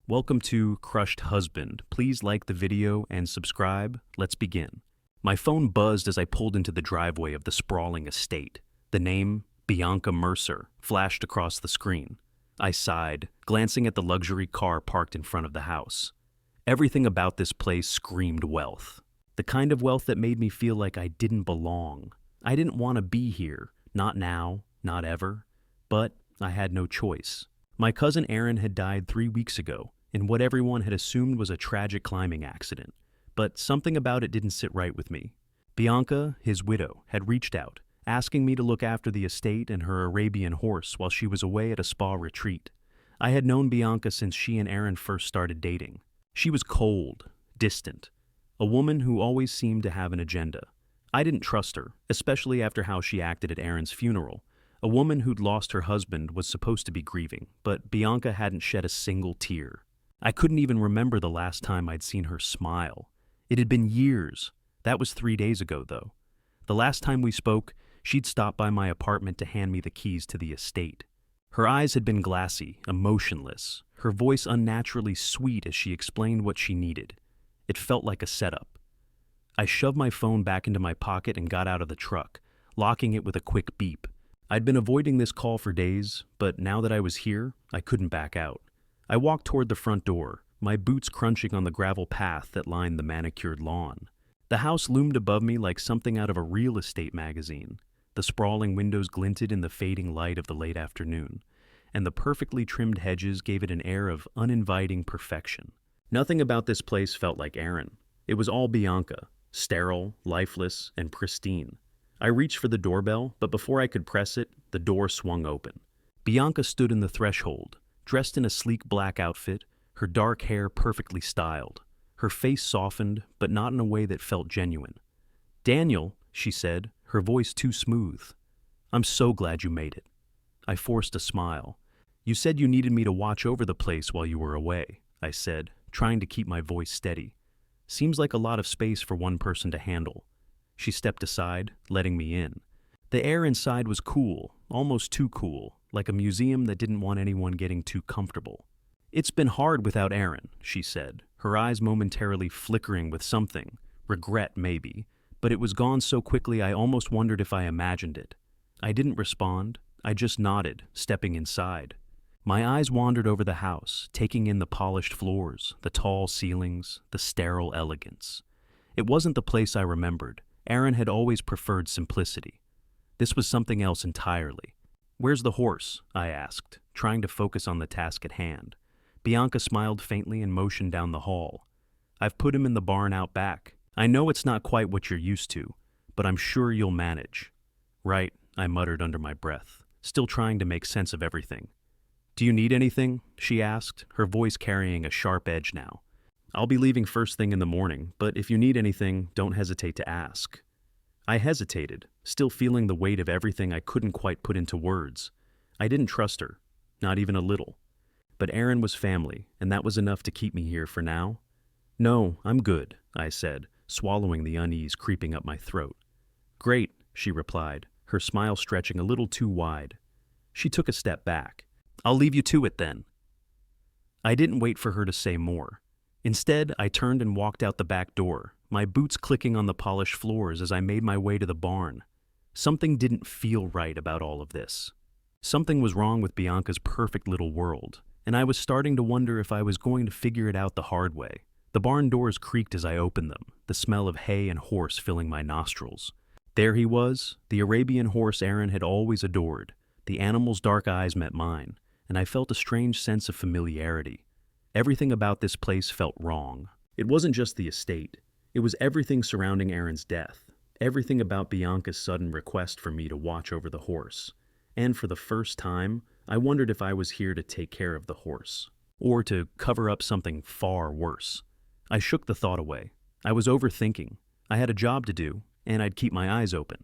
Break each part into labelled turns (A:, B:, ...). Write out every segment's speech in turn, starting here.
A: Welcome to Crushed Husband. Please like the video and subscribe. Let's begin. My phone buzzed as I pulled into the driveway of the sprawling estate. The name, Bianca Mercer, flashed across the screen. I sighed, glancing at the luxury car parked in front of the house. Everything about this place screamed wealth. The kind of wealth that made me feel like I didn't belong. I didn't want to be here. Not now, not ever. But I had no choice. My cousin Aaron had died 3 weeks ago, in what everyone had assumed was a tragic climbing accident. But something about it didn't sit right with me. Bianca, his widow, had reached out, asking me to look after the estate and her Arabian horse while she was away at a spa retreat. I had known Bianca since she and Aaron first started dating. She was cold, distant, a woman who always seemed to have an agenda. I didn't trust her, especially after how she acted at Aaron's funeral. A woman who'd lost her husband was supposed to be grieving, but Bianca hadn't shed a single tear. I couldn't even remember the last time I'd seen her smile. It had been years. That was 3 days ago, though. The last time we spoke, she'd stopped by my apartment to hand me the keys to the estate. Her eyes had been glassy, emotionless, her voice unnaturally sweet as she explained what she needed. It felt like a setup. I shoved my phone back into my pocket and got out of the truck, locking it with a quick beep. I'd been avoiding this call for days, but now that I was here, I couldn't back out. I walked toward the front door, my boots crunching on the gravel path that lined the manicured lawn. The house loomed above me like something out of a real estate magazine. The sprawling windows glinted in the fading light of the late afternoon, and the perfectly trimmed hedges gave it an air of uninviting perfection. Nothing about this place felt like Aaron. It was all Bianca, sterile, lifeless, and pristine. I reached for the doorbell, but before I could press it, the door swung open. Bianca stood in the threshold, dressed in a sleek black outfit, her dark hair perfectly styled. Her face softened, but not in a way that felt genuine. "Daniel," she said, her voice too smooth. "I'm so glad you made it." I forced a smile. "You said you needed me to watch over the place while you were away," I said, trying to keep my voice steady. "Seems like a lot of space for one person to handle." She stepped aside, letting me in. The air inside was cool, almost too cool, like a museum that didn't want anyone getting too comfortable. "It's been hard without Aaron," she said, her eyes momentarily flickering with something, regret maybe, but it was gone so quickly I almost wondered if I imagined it. I didn't respond, I just nodded, stepping inside. My eyes wandered over the house, taking in the polished floors, the tall ceilings, the sterile elegance. It wasn't the place I remembered. Aaron had always preferred simplicity. This was something else entirely. "Where's the horse?" I asked, trying to focus on the task at hand. Bianca smiled faintly and motioned down the hall. "I've put him in the barn out back. I know it's not quite what you're used to, but I'm sure you'll manage." "Right," I muttered under my breath, still trying to make sense of everything. "Do you need anything?" she asked, her voice carrying a sharp edge now. "I'll be leaving first thing in the morning, but if you need anything, don't hesitate to ask." I hesitated, still feeling the weight of everything I couldn't quite put into words. I didn't trust her, not even a little. But Aaron was family, and that was enough to keep me here for now. "No, I'm good," I said, swallowing the unease creeping up my throat. "Great," she replied, her smile stretching a little too wide. She took a step back. "I'll leave you to it then." I didn't wait for her to say more. Instead, I turned and walked out the back door, my boots clicking on the polished floors as I made my way to the barn. Something didn't feel right about all of this. Something was wrong with Bianca's perfect little world, and I was starting to wonder if I was going to figure it out the hard way. The barn doors creaked as I opened them, the smell of hay and horse filling my nostrils. There he was, the Arabian horse Aaron had always adored. The animal's dark eyes met mine, and I felt a strange sense of familiarity. Everything about this place felt wrong. It wasn't just the estate. It was everything surrounding Aaron's death, everything about Bianca's sudden request for me to watch over the horse. And for the first time, I wondered if I was here to take care of the horse, or to cover up something far worse. I shook the thought away. I was overthinking. I had a job to do, and I'd keep my eyes open.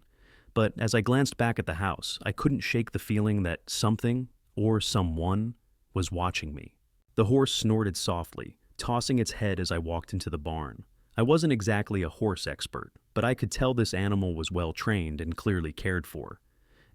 A: But as I glanced back at the house, I couldn't shake the feeling that something, or someone, was watching me. The horse snorted softly, tossing its head as I walked into the barn. I wasn't exactly a horse expert, but I could tell this animal was well trained and clearly cared for.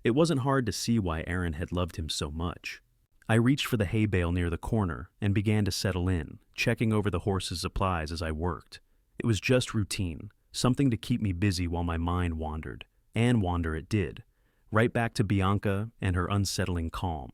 A: It wasn't hard to see why Aaron had loved him so much. I reached for the hay bale near the corner and began to settle in, checking over the horse's supplies as I worked. It was just routine, something to keep me busy while my mind wandered. And wander it did, right back to Bianca and her unsettling calm.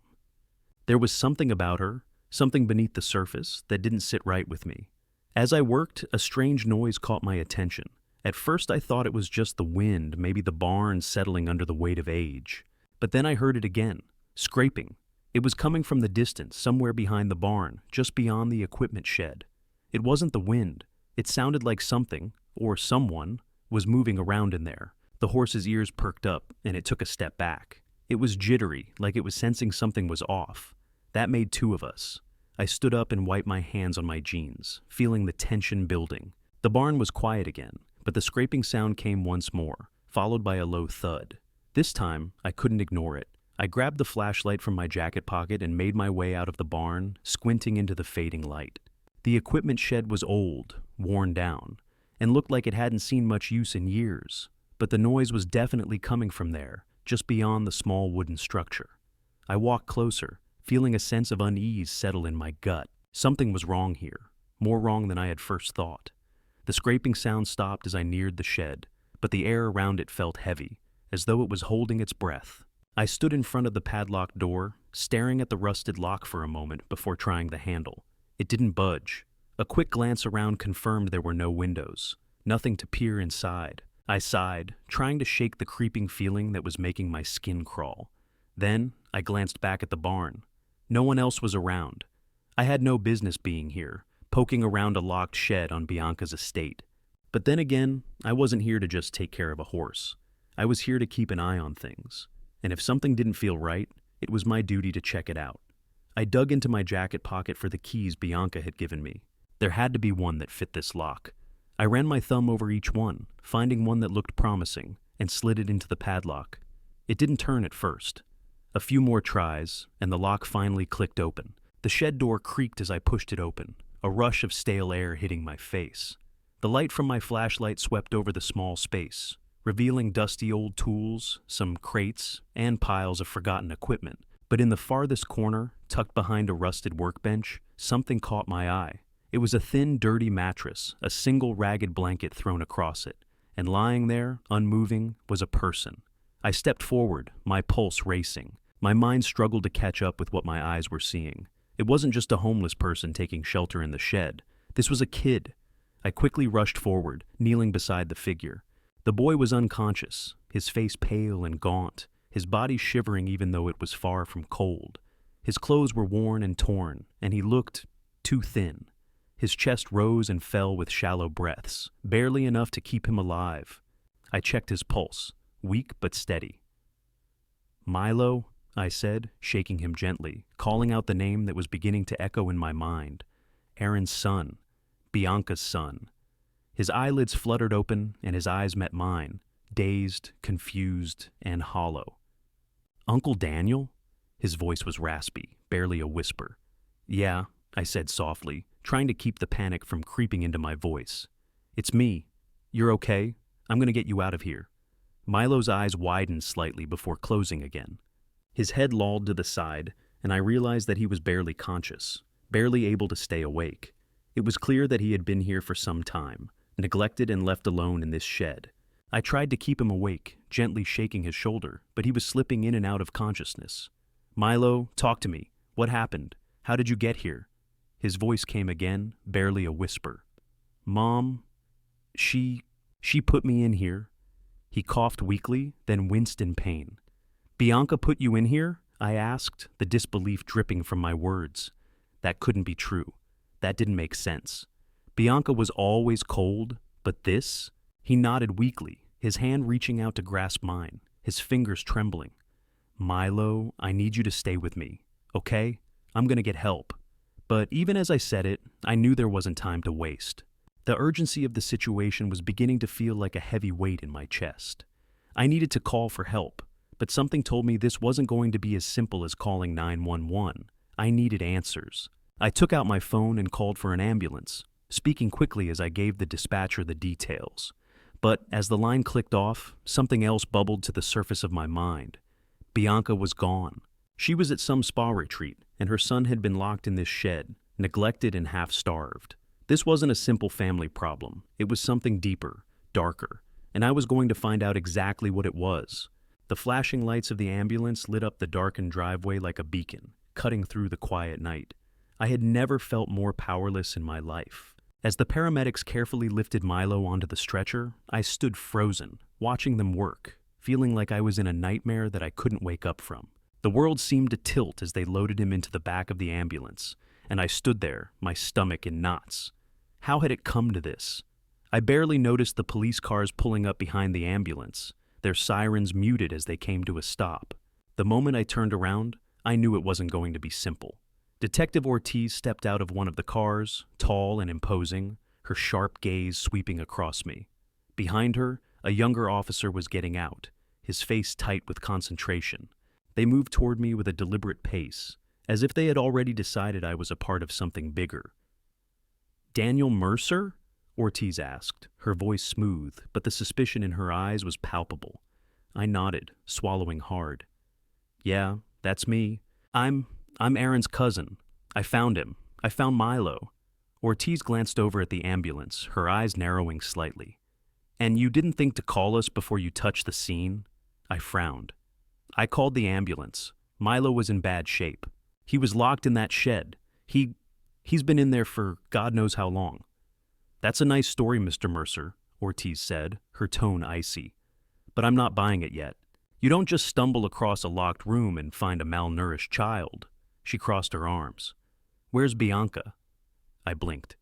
A: There was something about her, something beneath the surface, that didn't sit right with me. As I worked, a strange noise caught my attention. At first I thought it was just the wind, maybe the barn settling under the weight of age. But then I heard it again, scraping. It was coming from the distance, somewhere behind the barn, just beyond the equipment shed. It wasn't the wind. It sounded like something, or someone, was moving around in there. The horse's ears perked up, and it took a step back. It was jittery, like it was sensing something was off. That made two of us. I stood up and wiped my hands on my jeans, feeling the tension building. The barn was quiet again, but the scraping sound came once more, followed by a low thud. This time, I couldn't ignore it. I grabbed the flashlight from my jacket pocket and made my way out of the barn, squinting into the fading light. The equipment shed was old, worn down, and looked like it hadn't seen much use in years. But the noise was definitely coming from there, just beyond the small wooden structure. I walked closer, feeling a sense of unease settle in my gut. Something was wrong here, more wrong than I had first thought. The scraping sound stopped as I neared the shed, but the air around it felt heavy, as though it was holding its breath. I stood in front of the padlocked door, staring at the rusted lock for a moment before trying the handle. It didn't budge. A quick glance around confirmed there were no windows, nothing to peer inside. I sighed, trying to shake the creeping feeling that was making my skin crawl. Then, I glanced back at the barn. No one else was around. I had no business being here, poking around a locked shed on Bianca's estate. But then again, I wasn't here to just take care of a horse. I was here to keep an eye on things. And if something didn't feel right, it was my duty to check it out. I dug into my jacket pocket for the keys Bianca had given me. There had to be one that fit this lock. I ran my thumb over each one, finding one that looked promising, and slid it into the padlock. It didn't turn at first. A few more tries, and the lock finally clicked open. The shed door creaked as I pushed it open, a rush of stale air hitting my face. The light from my flashlight swept over the small space, revealing dusty old tools, some crates, and piles of forgotten equipment. But in the farthest corner, tucked behind a rusted workbench, something caught my eye. It was a thin, dirty mattress, a single ragged blanket thrown across it, and lying there, unmoving, was a person. I stepped forward, my pulse racing. My mind struggled to catch up with what my eyes were seeing. It wasn't just a homeless person taking shelter in the shed. This was a kid. I quickly rushed forward, kneeling beside the figure. The boy was unconscious, his face pale and gaunt, his body shivering even though it was far from cold. His clothes were worn and torn, and he looked too thin. His chest rose and fell with shallow breaths, barely enough to keep him alive. I checked his pulse, weak but steady. "Milo," I said, shaking him gently, calling out the name that was beginning to echo in my mind. Aaron's son, Bianca's son. His eyelids fluttered open and his eyes met mine, dazed, confused, and hollow. "Uncle Daniel?" His voice was raspy, barely a whisper. "Yeah," I said softly, trying to keep the panic from creeping into my voice. "It's me. You're okay? I'm going to get you out of here." Milo's eyes widened slightly before closing again. His head lolled to the side, and I realized that he was barely conscious, barely able to stay awake. It was clear that he had been here for some time, neglected and left alone in this shed. I tried to keep him awake, gently shaking his shoulder, but he was slipping in and out of consciousness. "Milo, talk to me. What happened? How did you get here?" His voice came again, barely a whisper. "Mom, she put me in here." He coughed weakly, then winced in pain. "Bianca put you in here?" I asked, the disbelief dripping from my words. That couldn't be true. That didn't make sense. Bianca was always cold, but this? He nodded weakly, his hand reaching out to grasp mine, his fingers trembling. "Milo, I need you to stay with me, okay? I'm gonna get help." But even as I said it, I knew there wasn't time to waste. The urgency of the situation was beginning to feel like a heavy weight in my chest. I needed to call for help, but something told me this wasn't going to be as simple as calling 911. I needed answers. I took out my phone and called for an ambulance, speaking quickly as I gave the dispatcher the details. But as the line clicked off, something else bubbled to the surface of my mind. Bianca was gone. She was at some spa retreat, and her son had been locked in this shed, neglected and half-starved. This wasn't a simple family problem. It was something deeper, darker, and I was going to find out exactly what it was. The flashing lights of the ambulance lit up the darkened driveway like a beacon, cutting through the quiet night. I had never felt more powerless in my life. As the paramedics carefully lifted Milo onto the stretcher, I stood frozen, watching them work, feeling like I was in a nightmare that I couldn't wake up from. The world seemed to tilt as they loaded him into the back of the ambulance, and I stood there, my stomach in knots. How had it come to this? I barely noticed the police cars pulling up behind the ambulance, their sirens muted as they came to a stop. The moment I turned around, I knew it wasn't going to be simple. Detective Ortiz stepped out of one of the cars, tall and imposing, her sharp gaze sweeping across me. Behind her, a younger officer was getting out, his face tight with concentration. They moved toward me with a deliberate pace, as if they had already decided I was a part of something bigger. "Daniel Mercer?" Ortiz asked, her voice smooth, but the suspicion in her eyes was palpable. I nodded, swallowing hard. "Yeah, that's me. I'm Aaron's cousin. I found him. I found Milo." Ortiz glanced over at the ambulance, her eyes narrowing slightly. "And you didn't think to call us before you touched the scene?" I frowned. "I called the ambulance. Milo was in bad shape. He was locked in that shed. He's been in there for God knows how long." "That's a nice story, Mr. Mercer," Ortiz said, her tone icy. "But I'm not buying it yet. You don't just stumble across a locked room and find a malnourished child." She crossed her arms. "Where's Bianca?" I blinked.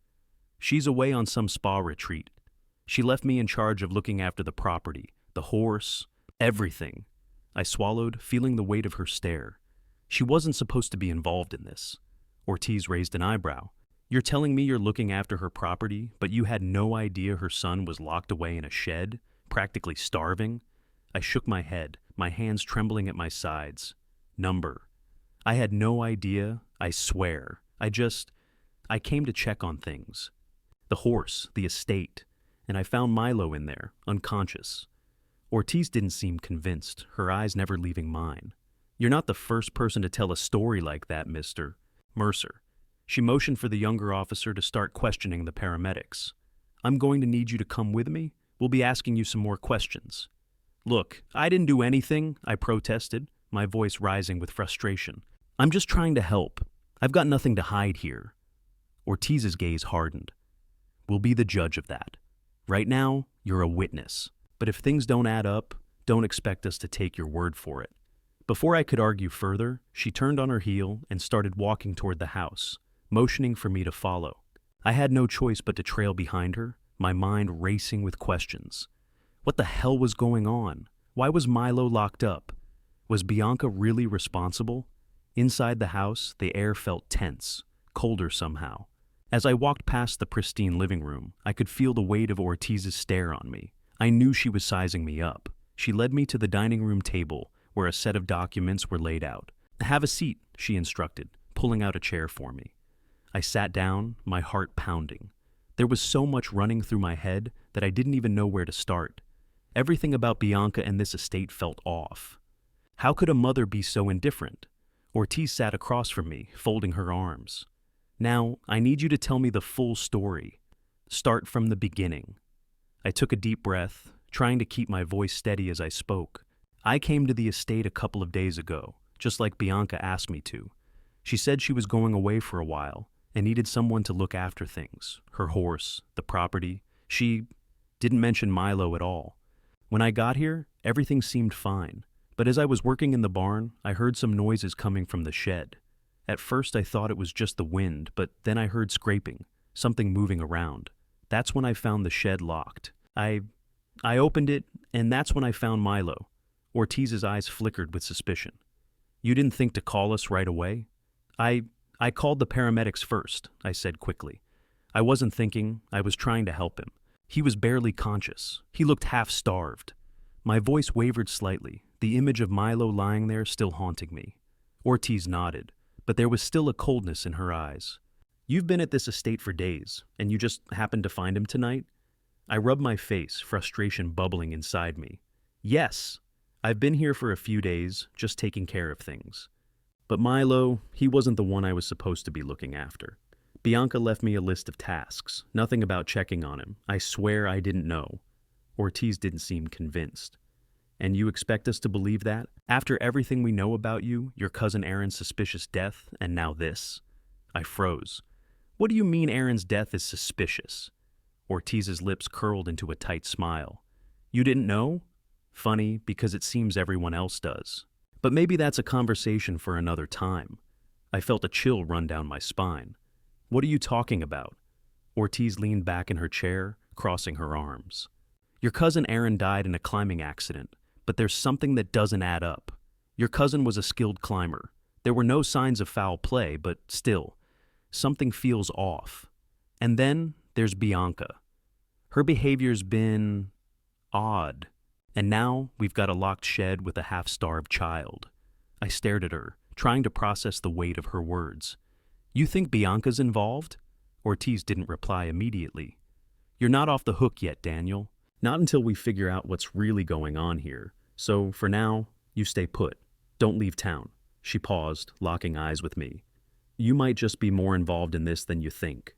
A: "She's away on some spa retreat. She left me in charge of looking after the property, the horse, everything." I swallowed, feeling the weight of her stare. She wasn't supposed to be involved in this. Ortiz raised an eyebrow. "You're telling me you're looking after her property, but you had no idea her son was locked away in a shed, practically starving?" I shook my head, my hands trembling at my sides. "Number. I had no idea, I swear. I came to check on things. The horse, the estate, and I found Milo in there, unconscious." Ortiz didn't seem convinced, her eyes never leaving mine. "You're not the first person to tell a story like that, Mr. Mercer." She motioned for the younger officer to start questioning the paramedics. "I'm going to need you to come with me. We'll be asking you some more questions." "Look, I didn't do anything," I protested, my voice rising with frustration. "I'm just trying to help. I've got nothing to hide here." Ortiz's gaze hardened. "We'll be the judge of that. Right now, you're a witness. But if things don't add up, don't expect us to take your word for it." Before I could argue further, she turned on her heel and started walking toward the house, motioning for me to follow. I had no choice but to trail behind her, my mind racing with questions. What the hell was going on? Why was Milo locked up? Was Bianca really responsible? Inside the house, the air felt tense, colder somehow. As I walked past the pristine living room, I could feel the weight of Ortiz's stare on me. I knew she was sizing me up. She led me to the dining room table, where a set of documents were laid out. "Have a seat," she instructed, pulling out a chair for me. I sat down, my heart pounding. There was so much running through my head that I didn't even know where to start. Everything about Bianca and this estate felt off. How could a mother be so indifferent? Ortiz sat across from me, folding her arms. "Now, I need you to tell me the full story. Start from the beginning." I took a deep breath, trying to keep my voice steady as I spoke. "I came to the estate a couple of days ago, just like Bianca asked me to. She said she was going away for a while and needed someone to look after things, her horse, the property. She didn't mention Milo at all. When I got here, everything seemed fine, but as I was working in the barn, I heard some noises coming from the shed. At first I thought it was just the wind, but then I heard scraping, something moving around. That's when I found the shed locked. I opened it, and that's when I found Milo." Ortiz's eyes flickered with suspicion. "You didn't think to call us right away?" I called the paramedics first," I said quickly. "I wasn't thinking, I was trying to help him. He was barely conscious. He looked half-starved." My voice wavered slightly, the image of Milo lying there still haunting me. Ortiz nodded, but there was still a coldness in her eyes. "You've been at this estate for days, and you just happened to find him tonight?" I rubbed my face, frustration bubbling inside me. "Yes, I've been here for a few days, just taking care of things." But Milo, he wasn't the one I was supposed to be looking after. Bianca left me a list of tasks, nothing about checking on him. I swear I didn't know. Ortiz didn't seem convinced. And you expect us to believe that? After everything we know about you, your cousin Aaron's suspicious death, and now this? I froze. What do you mean Aaron's death is suspicious? Ortiz's lips curled into a tight smile. You didn't know? Funny, because it seems everyone else does. But maybe that's a conversation for another time. I felt a chill run down my spine. What are you talking about? Ortiz leaned back in her chair, crossing her arms. Your cousin Aaron died in a climbing accident, but there's something that doesn't add up. Your cousin was a skilled climber. There were no signs of foul play, but still, something feels off. And then there's Bianca. Her behavior's been odd. And now we've got a locked shed with a half-starved child. I stared at her, trying to process the weight of her words. You think Bianca's involved? Ortiz didn't reply immediately. You're not off the hook yet, Daniel. Not until we figure out what's really going on here. So, for now, you stay put. Don't leave town. She paused, locking eyes with me. You might just be more involved in this than you think.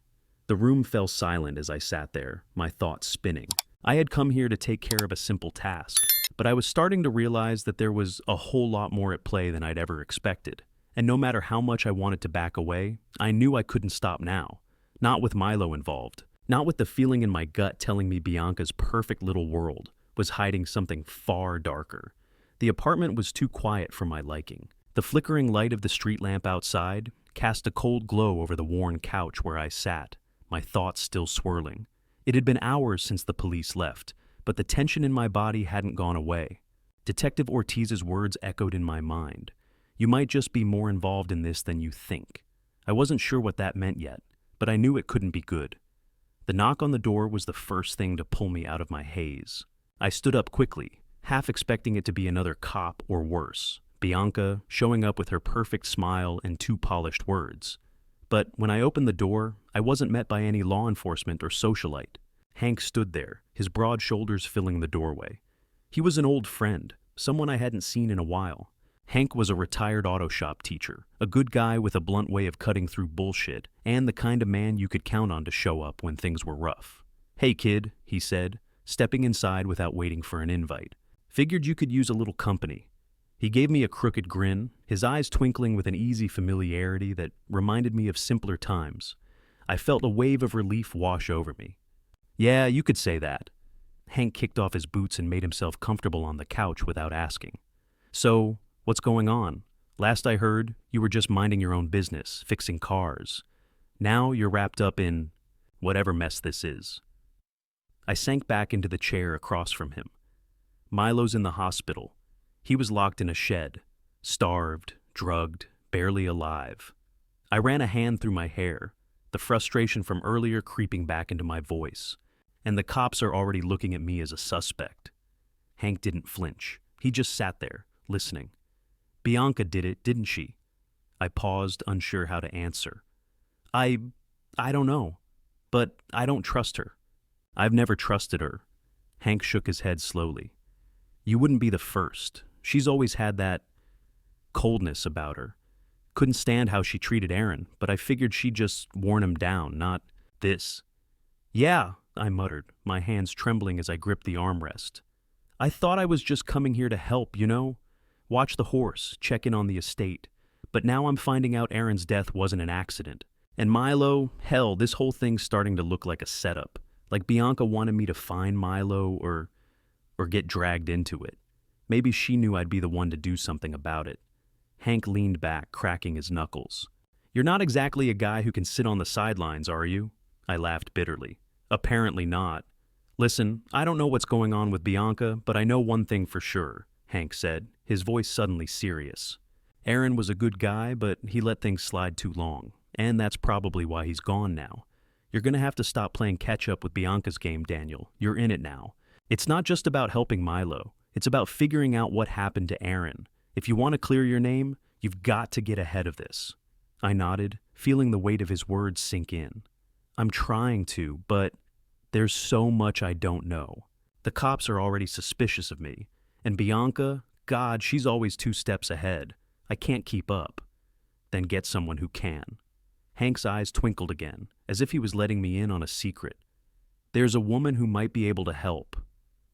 A: The room fell silent as I sat there, my thoughts spinning. I had come here to take care of a simple task, but I was starting to realize that there was a whole lot more at play than I'd ever expected. And no matter how much I wanted to back away, I knew I couldn't stop now. Not with Milo involved. Not with the feeling in my gut telling me Bianca's perfect little world was hiding something far darker. The apartment was too quiet for my liking. The flickering light of the street lamp outside cast a cold glow over the worn couch where I sat, my thoughts still swirling. It had been hours since the police left, but the tension in my body hadn't gone away. Detective Ortiz's words echoed in my mind. You might just be more involved in this than you think. I wasn't sure what that meant yet, but I knew it couldn't be good. The knock on the door was the first thing to pull me out of my haze. I stood up quickly, half expecting it to be another cop or worse, Bianca showing up with her perfect smile and two polished words. But when I opened the door, I wasn't met by any law enforcement or socialite. Hank stood there, his broad shoulders filling the doorway. He was an old friend, someone I hadn't seen in a while. Hank was a retired auto shop teacher, a good guy with a blunt way of cutting through bullshit, and the kind of man you could count on to show up when things were rough. Hey kid, he said, stepping inside without waiting for an invite. Figured you could use a little company. He gave me a crooked grin, his eyes twinkling with an easy familiarity that reminded me of simpler times. I felt a wave of relief wash over me. Yeah, you could say that. Hank kicked off his boots and made himself comfortable on the couch without asking. So, what's going on? Last I heard, you were just minding your own business, fixing cars. Now you're wrapped up in whatever mess this is. I sank back into the chair across from him. Milo's in the hospital. He was locked in a shed, starved, drugged, barely alive. I ran a hand through my hair, the frustration from earlier creeping back into my voice. And the cops are already looking at me as a suspect. Hank didn't flinch. He just sat there, listening. Bianca did it, didn't she? I paused, unsure how to answer. I don't know, but I don't trust her. I've never trusted her. Hank shook his head slowly. You wouldn't be the first. She's always had that coldness about her. Couldn't stand how she treated Aaron, but I figured she'd just worn him down, not this. Yeah, I muttered, my hands trembling as I gripped the armrest. I thought I was just coming here to help, you know? Watch the horse, check in on the estate. But now I'm finding out Aaron's death wasn't an accident. And Milo, hell, this whole thing's starting to look like a setup. Like Bianca wanted me to find Milo or get dragged into it. Maybe she knew I'd be the one to do something about it. Hank leaned back, cracking his knuckles. You're not exactly a guy who can sit on the sidelines, are you? I laughed bitterly. Apparently not. Listen, I don't know what's going on with Bianca, but I know one thing for sure, Hank said, his voice suddenly serious. Aaron was a good guy, but he let things slide too long, and that's probably why he's gone now. You're gonna have to stop playing catch-up with Bianca's game, Daniel. You're in it now. It's not just about helping Milo. It's about figuring out what happened to Aaron. If you want to clear your name, you've got to get ahead of this. I nodded, feeling the weight of his words sink in. I'm trying to, but there's so much I don't know. The cops are already suspicious of me. And Bianca, God, she's always 2 steps ahead. I can't keep up. then get someone who can. Hank's eyes twinkled again, as if he was letting me in on a secret. There's a woman who might be able to help.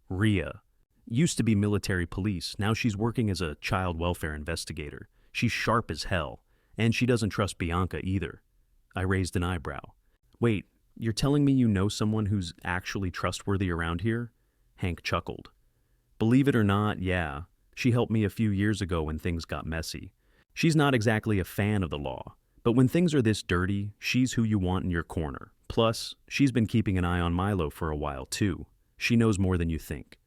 A: Rhea. Used to be military police, now she's working as a child welfare investigator. She's sharp as hell, and she doesn't trust Bianca either. I raised an eyebrow. Wait, you're telling me you know someone who's actually trustworthy around here? Hank chuckled. Believe it or not, yeah. She helped me a few years ago when things got messy. She's not exactly a fan of the law, but when things are this dirty, she's who you want in your corner. Plus, she's been keeping an eye on Milo for a while too. She knows more than you think.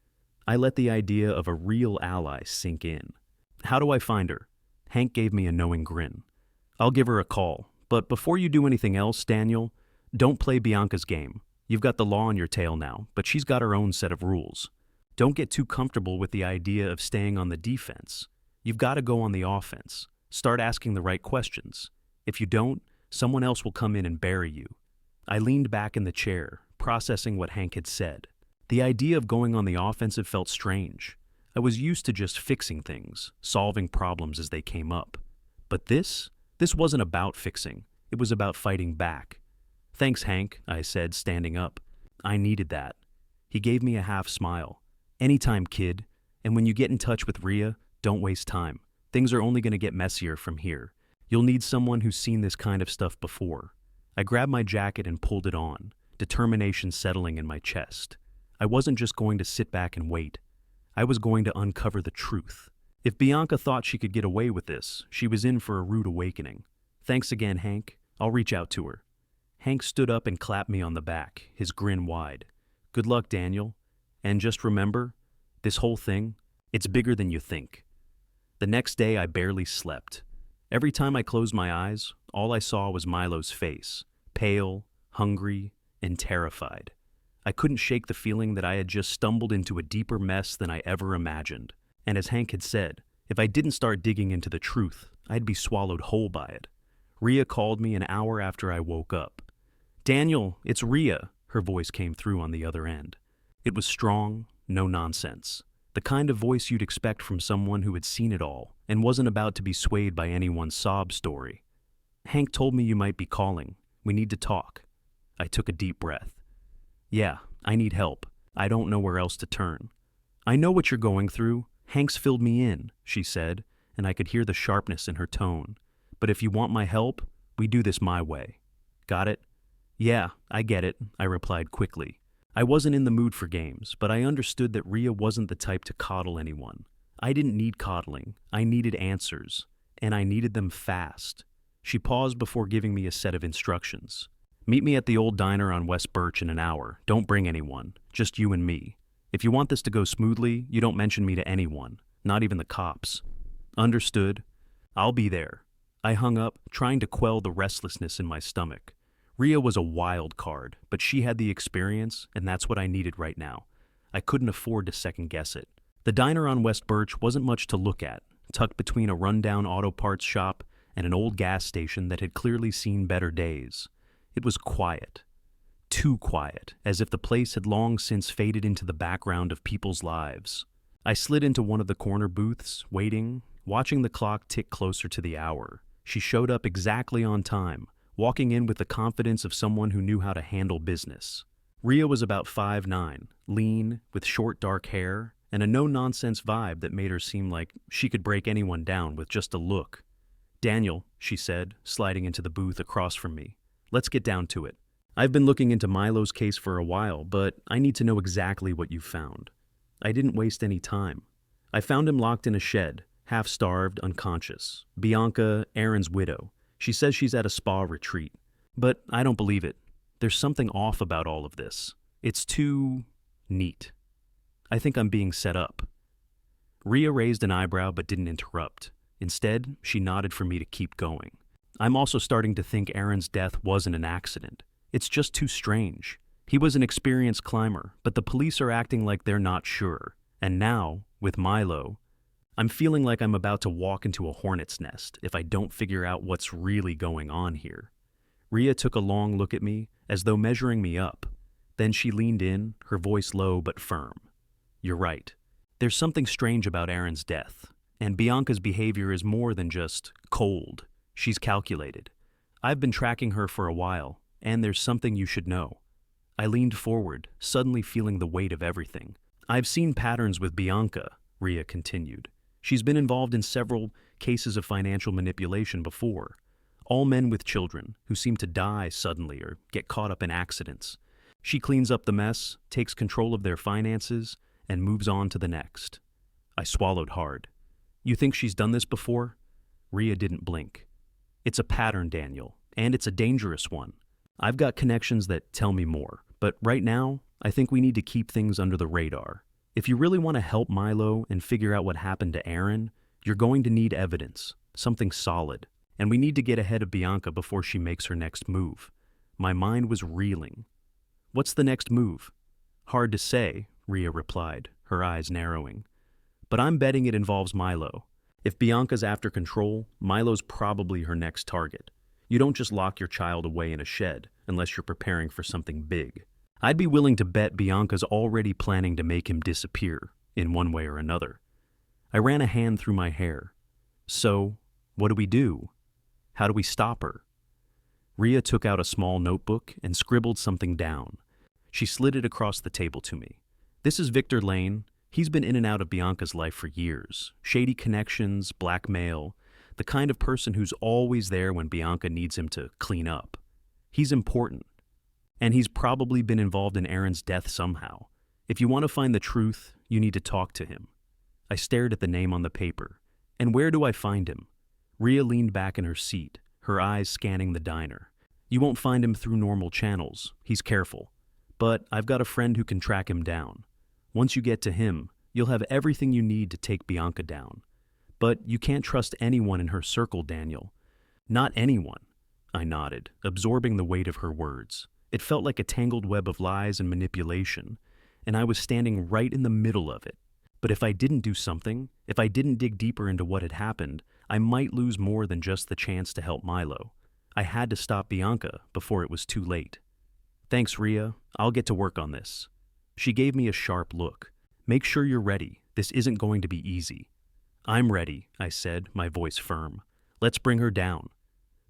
A: I let the idea of a real ally sink in. How do I find her? Hank gave me a knowing grin. I'll give her a call, but before you do anything else, Daniel, don't play Bianca's game. You've got the law on your tail now, but she's got her own set of rules. Don't get too comfortable with the idea of staying on the defense. You've got to go on the offense. Start asking the right questions. If you don't, someone else will come in and bury you. I leaned back in the chair, processing what Hank had said. The idea of going on the offensive felt strange. I was used to just fixing things, solving problems as they came up. But this wasn't about fixing. It was about fighting back. Thanks, Hank, I said, standing up. I needed that. He gave me a half smile. Anytime, kid. And when you get in touch with Rhea, don't waste time. Things are only going to get messier from here. You'll need someone who's seen this kind of stuff before. I grabbed my jacket and pulled it on, determination settling in my chest. I wasn't just going to sit back and wait. I was going to uncover the truth. If Bianca thought she could get away with this, she was in for a rude awakening. Thanks again, Hank. I'll reach out to her. Hank stood up and clapped me on the back, his grin wide. Good luck, Daniel. And just remember, this whole thing, it's bigger than you think. The next day, I barely slept. Every time I closed my eyes, all I saw was Milo's face, pale, hungry, and terrified. I couldn't shake the feeling that I had just stumbled into a deeper mess than I ever imagined. And as Hank had said, if I didn't start digging into the truth, I'd be swallowed whole by it. Rhea called me an hour after I woke up. Daniel, it's Rhea, her voice came through on the other end. It was strong, no nonsense. The kind of voice you'd expect from someone who had seen it all and wasn't about to be swayed by anyone's sob story. Hank told me you might be calling. We need to talk. I took a deep breath. Yeah, I need help. I don't know where else to turn. I know what you're going through. Hank's filled me in, she said, and I could hear the sharpness in her tone. But if you want my help, we do this my way. Got it? Yeah, I get it, I replied quickly. I wasn't in the mood for games, but I understood that Rhea wasn't the type to coddle anyone. I didn't need coddling. I needed answers, and I needed them fast. She paused before giving me a set of instructions. Meet me at the old diner on West Birch in an hour. Don't bring anyone, just you and me. If you want this to go smoothly, you don't mention me to anyone, not even the cops. Understood. I'll be there. I hung up, trying to quell the restlessness in my stomach. Rhea was a wild card, but she had the experience, and that's what I needed right now. I couldn't afford to second-guess it. The diner on West Birch wasn't much to look at, tucked between a rundown auto parts shop and an old gas station that had clearly seen better days. It was quiet. Too quiet, as if the place had long since faded into the background of people's lives. I slid into one of the corner booths, waiting, watching the clock tick closer to the hour. She showed up exactly on time, walking in with the confidence of someone who knew how to handle business. Rhea was about 5'9", lean, with short dark hair, and a no-nonsense vibe that made her seem like she could break anyone down with just a look. Daniel, she said, sliding into the booth across from me. Let's get down to it. I've been looking into Milo's case for a while, but I need to know exactly what you found. I didn't waste any time. I found him locked in a shed, half-starved, unconscious. Bianca, Aaron's widow. She says she's at a spa retreat. But I don't believe it. There's something off about all of this. It's too neat. I think I'm being set up. Rhea raised an eyebrow but didn't interrupt. Instead, she nodded for me to keep going. I'm also starting to think Aaron's death wasn't an accident. It's just too strange. He was an experienced climber, but the police are acting like they're not sure. And now, with Milo, I'm feeling like I'm about to walk into a hornet's nest if I don't figure out what's really going on here. Rhea took a long look at me, as though measuring me up. Then she leaned in, her voice low but firm. You're right. There's something strange about Aaron's death, and Bianca's behavior is more than just cold. She's calculated. I've been tracking her for a while, and there's something you should know. I leaned forward, suddenly feeling the weight of everything. I've seen patterns with Bianca, Ria continued. She's been involved in several cases of financial manipulation before. All men with children who seem to die suddenly or get caught up in accidents. She cleans up the mess, takes control of their finances, and moves on to the next. I swallowed hard. You think she's done this before? Ria didn't blink. It's a pattern, Daniel, and it's a dangerous one. I've got connections that tell me more, but right now, I think we need to keep things under the radar. If you really want to help Milo and figure out what happened to Aaron, you're going to need evidence, something solid, and we need to get ahead of Bianca before she makes her next move. My mind was reeling. What's the next move? Hard to say, Ria replied, her eyes narrowing. But I'm betting it involves Milo. If Bianca's after control, Milo's probably her next target. You don't just lock your child away in a shed unless you're preparing for something big. I'd be willing to bet Bianca's already planning to make him disappear, in one way or another. I ran a hand through my hair. So, what do we do? How do we stop her? Ria took out a small notebook and scribbled something down. She slid it across the table to me. This is Victor Lane. He's been in and out of Bianca's life for years. Shady connections, blackmail, the kind of person who's always there when Bianca needs him to clean up. He's important. And he's probably been involved in Aaron's death somehow. If you want to find the truth, you need to talk to him. I stared at the name on the paper. And where do I find him? Ria leaned back in her seat, her eyes scanning the diner. You won't find him through normal channels. He's careful. But I've got a friend who can track him down. Once you get to him, you'll have everything you need to take Bianca down. But you can't trust anyone in her circle, Daniel. Not anyone. I nodded, absorbing the weight of her words. It felt like a tangled web of lies and manipulation, and I was standing right in the middle of it. But if I didn't do something, if I didn't dig deeper into what had happened, I might lose more than just the chance to help Milo. I had to stop Bianca before it was too late. Thanks, Ria. I'll get to work on this. She gave me a sharp look. Make sure you're ready. This isn't going to be easy. I'm ready, I said, my voice firm. Let's bring her down.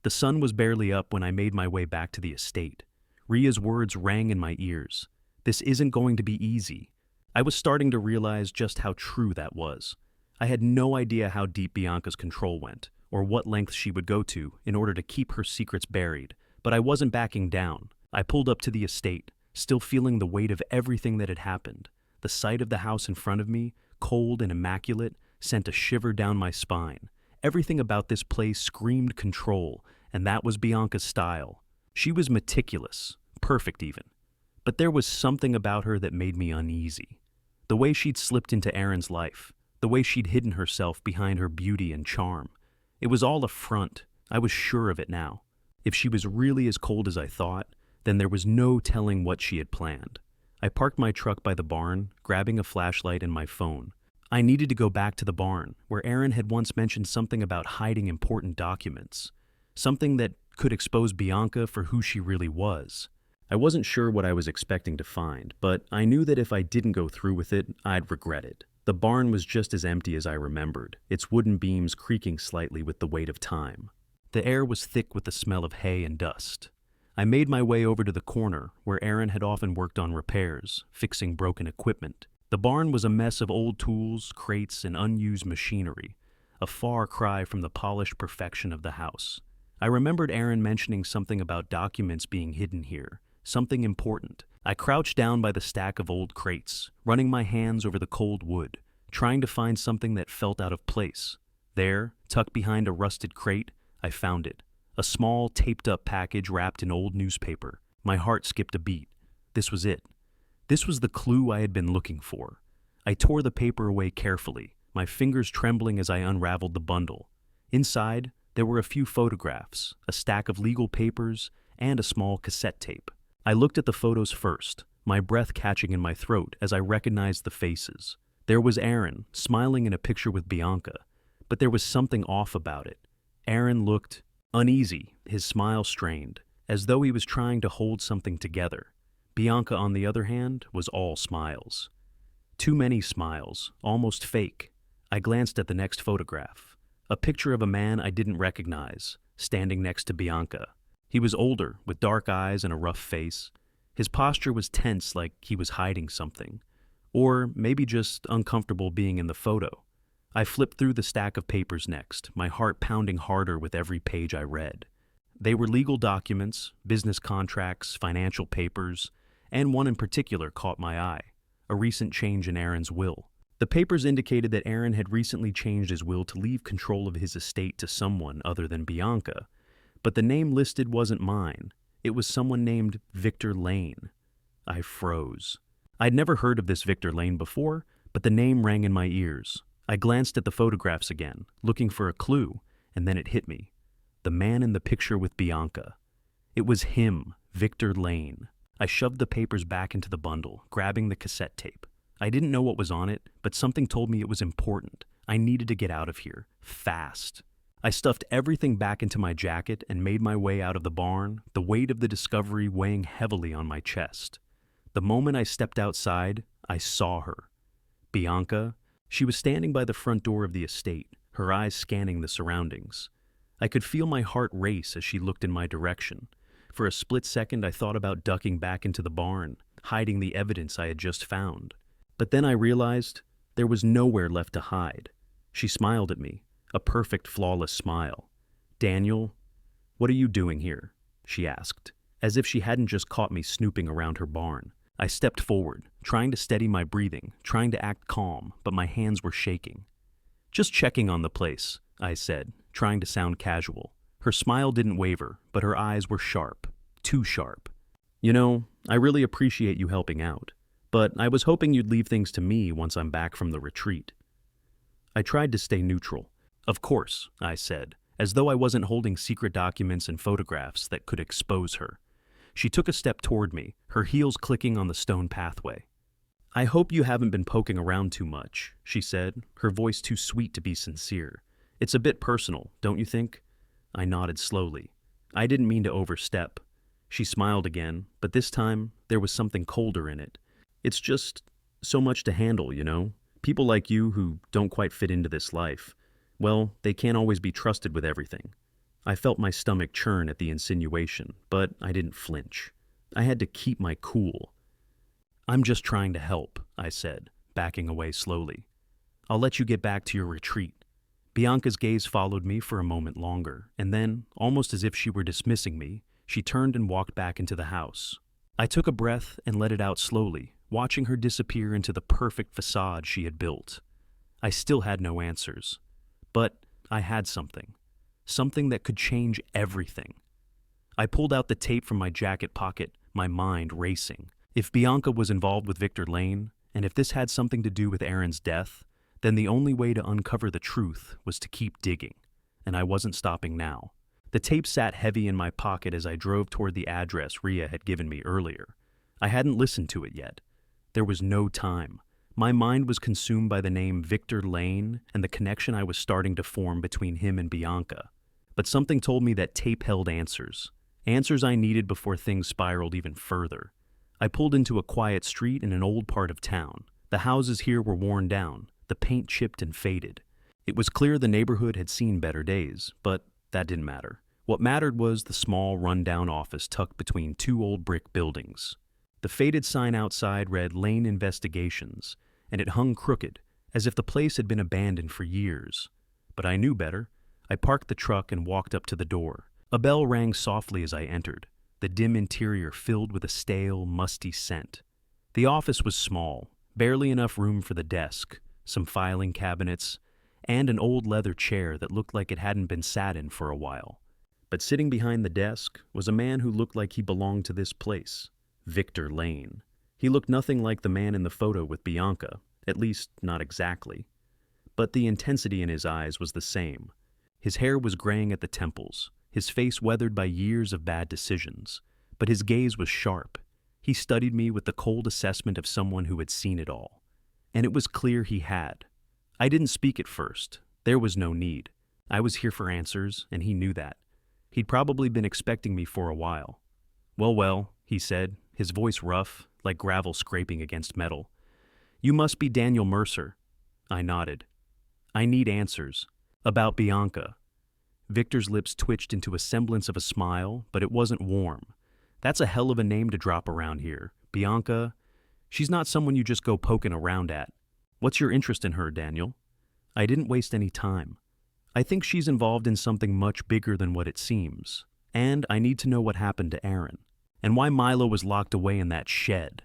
A: The sun was barely up when I made my way back to the estate. Ria's words rang in my ears. This isn't going to be easy. I was starting to realize just how true that was. I had no idea how deep Bianca's control went, or what lengths she would go to in order to keep her secrets buried, but I wasn't backing down. I pulled up to the estate, still feeling the weight of everything that had happened. The sight of the house in front of me, cold and immaculate, sent a shiver down my spine. Everything about this place screamed control, and that was Bianca's style. She was meticulous, perfect even. But there was something about her that made me uneasy. The way she'd slipped into Aaron's life, the way she'd hidden herself behind her beauty and charm. It was all a front. I was sure of it now. If she was really as cold as I thought, then there was no telling what she had planned. I parked my truck by the barn, grabbing a flashlight and my phone. I needed to go back to the barn, where Aaron had once mentioned something about hiding important documents. Something that could expose Bianca for who she really was. I wasn't sure what I was expecting to find, but I knew that if I didn't go through with it, I'd regret it. The barn was just as empty as I remembered, its wooden beams creaking slightly with the weight of time. The air was thick with the smell of hay and dust. I made my way over to the corner, where Aaron had often worked on repairs, fixing broken equipment. The barn was a mess of old tools, crates, and unused machinery, a far cry from the polished perfection of the house. I remembered Aaron mentioning something about documents being hidden here, something important. I crouched down by the stack of old crates, running my hands over the cold wood, trying to find something that felt out of place. There, tucked behind a rusted crate, I found it. A small, taped-up package wrapped in old newspaper. My heart skipped a beat. This was it. This was the clue I had been looking for. I tore the paper away carefully, my fingers trembling as I unraveled the bundle. Inside, there were a few photographs, a stack of legal papers, and a small cassette tape. I looked at the photos first, my breath catching in my throat as I recognized the faces. There was Aaron, smiling in a picture with Bianca, but there was something off about it. Aaron looked uneasy, his smile strained, as though he was trying to hold something together. Bianca, on the other hand, was all smiles. Too many smiles, almost fake. I glanced at the next photograph. A picture of a man I didn't recognize, standing next to Bianca. He was older, with dark eyes and a rough face. His posture was tense, like he was hiding something. Or maybe just uncomfortable being in the photo. I flipped through the stack of papers next, my heart pounding harder with every page I read. They were legal documents, business contracts, financial papers, and one in particular caught my eye, a recent change in Aaron's will. The papers indicated that Aaron had recently changed his will to leave control of his estate to someone other than Bianca, but the name listed wasn't mine. It was someone named Victor Lane. I froze. I'd never heard of this Victor Lane before, but the name rang in my ears. I glanced at the photographs again, looking for a clue, and then it hit me. The man in the picture with Bianca. It was him, Victor Lane. I shoved the papers back into the bundle, grabbing the cassette tape. I didn't know what was on it, but something told me it was important. I needed to get out of here, fast. I stuffed everything back into my jacket and made my way out of the barn, the weight of the discovery weighing heavily on my chest. The moment I stepped outside, I saw her. Bianca. She was standing by the front door of the estate, her eyes scanning the surroundings. I could feel my heart race as she looked in my direction. For a split second, I thought about ducking back into the barn, hiding the evidence I had just found. But then I realized there was nowhere left to hide. She smiled at me, a perfect, flawless smile. "Daniel, what are you doing here?" she asked, as if she hadn't just caught me snooping around her barn. I stepped forward, trying to steady my breathing, trying to act calm, but my hands were shaking. "Just checking on the place," I said, trying to sound casual. Her smile didn't waver, but her eyes were sharp, too sharp. "You know, I really appreciate you helping out, but I was hoping you'd leave things to me once I'm back from the retreat." I tried to stay neutral. "Of course," I said, as though I wasn't holding secret documents and photographs that could expose her. She took a step toward me, her heels clicking on the stone pathway. "I hope you haven't been poking around too much," she said, her voice too sweet to be sincere. "It's a bit personal, don't you think?" I nodded slowly. I didn't mean to overstep. She smiled again, but this time there was something colder in it. "It's just so much to handle, you know? People like you who don't quite fit into this life. Well, they can't always be trusted with everything." I felt my stomach churn at the insinuation, but I didn't flinch. I had to keep my cool. "I'm just trying to help," I said, backing away slowly. "I'll let you get back to your retreat." Bianca's gaze followed me for a moment longer, and then, almost as if she were dismissing me, she turned and walked back into the house. I took a breath and let it out slowly, watching her disappear into the perfect facade she had built. I still had no answers, but I had something. Something that could change everything. I pulled out the tape from my jacket pocket, my mind racing. If Bianca was involved with Victor Lane, and if this had something to do with Aaron's death, then the only way to uncover the truth was to keep digging, and I wasn't stopping now. The tape sat heavy in my pocket as I drove toward the address Rhea had given me earlier. I hadn't listened to it yet. There was no time. My mind was consumed by the name Victor Lane and the connection I was starting to form between him and Bianca. But something told me that tape held answers. Answers I needed before things spiraled even further. I pulled into a quiet street in an old part of town. The houses here were worn down, the paint chipped and faded. It was clear the neighborhood had seen better days, but that didn't matter. What mattered was the small, run-down office tucked between two old brick buildings. The faded sign outside read Lane Investigations, and it hung crooked, as if the place had been abandoned for years. But I knew better. I parked the truck and walked up to the door. A bell rang softly as I entered, the dim interior filled with a stale, musty scent. The office was small, barely enough room for the desk, some filing cabinets, and an old leather chair that looked like it hadn't been sat in for a while. But sitting behind the desk was a man who looked like he belonged to this place, Victor Lane. He looked nothing like the man in the photo with Bianca, at least not exactly. But the intensity in his eyes was the same. His hair was graying at the temples, his face weathered by years of bad decisions, but his gaze was sharp. He studied me with the cold assessment of someone who had seen it all. And it was clear he had. I didn't speak at first. There was no need. I was here for answers, and he knew that. He'd probably been expecting me for a while. Well, he said, his voice rough, like gravel scraping against metal. "You must be Daniel Mercer." I nodded. "I need answers. About Bianca." Victor's lips twitched into a semblance of a smile, but it wasn't warm. That's a hell of a name to drop around here. Bianca, she's not someone you just go poking around at. What's your interest in her, Daniel? I didn't waste any time. I think she's involved in something much bigger than what it seems. And I need to know what happened to Aaron. And why Milo was locked away in that shed.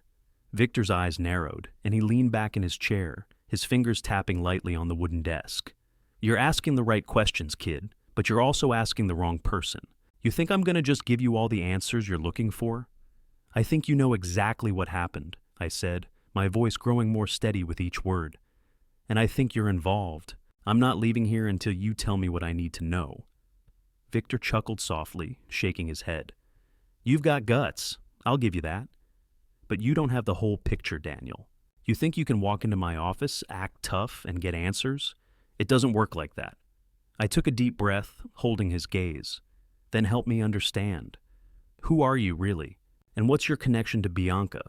A: Victor's eyes narrowed, and he leaned back in his chair, his fingers tapping lightly on the wooden desk. You're asking the right questions, kid, but you're also asking the wrong person. You think I'm going to just give you all the answers you're looking for? I think you know exactly what happened, I said, my voice growing more steady with each word. And I think you're involved. I'm not leaving here until you tell me what I need to know. Victor chuckled softly, shaking his head. You've got guts. I'll give you that. But you don't have the whole picture, Daniel. You think you can walk into my office, act tough, and get answers? It doesn't work like that. I took a deep breath, holding his gaze. Then help me understand. Who are you, really? And what's your connection to Bianca?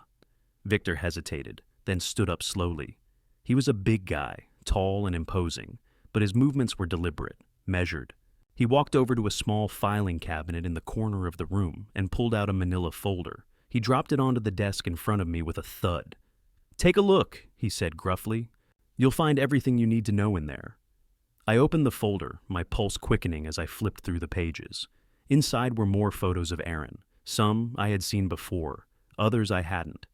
A: Victor hesitated, then stood up slowly. He was a big guy, tall and imposing, but his movements were deliberate, measured. He walked over to a small filing cabinet in the corner of the room and pulled out a manila folder. He dropped it onto the desk in front of me with a thud. Take a look, he said gruffly. You'll find everything you need to know in there. I opened the folder, my pulse quickening as I flipped through the pages. Inside were more photos of Aaron. Some I had seen before, others I hadn't.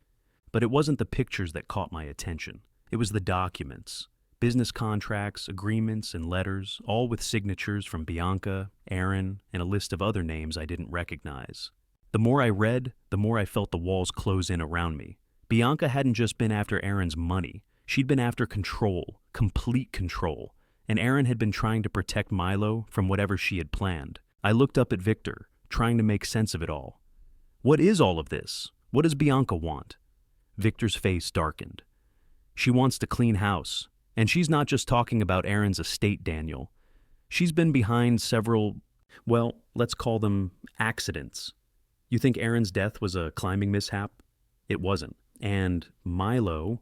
A: But it wasn't the pictures that caught my attention. It was the documents. Business contracts, agreements, and letters, all with signatures from Bianca, Aaron, and a list of other names I didn't recognize. The more I read, the more I felt the walls close in around me. Bianca hadn't just been after Aaron's money. She'd been after control, complete control. And Aaron had been trying to protect Milo from whatever she had planned. I looked up at Victor, trying to make sense of it all. What is all of this? What does Bianca want? Victor's face darkened. She wants to clean house. And she's not just talking about Aaron's estate, Daniel. She's been behind several, well, let's call them accidents. You think Aaron's death was a climbing mishap? It wasn't. And Milo,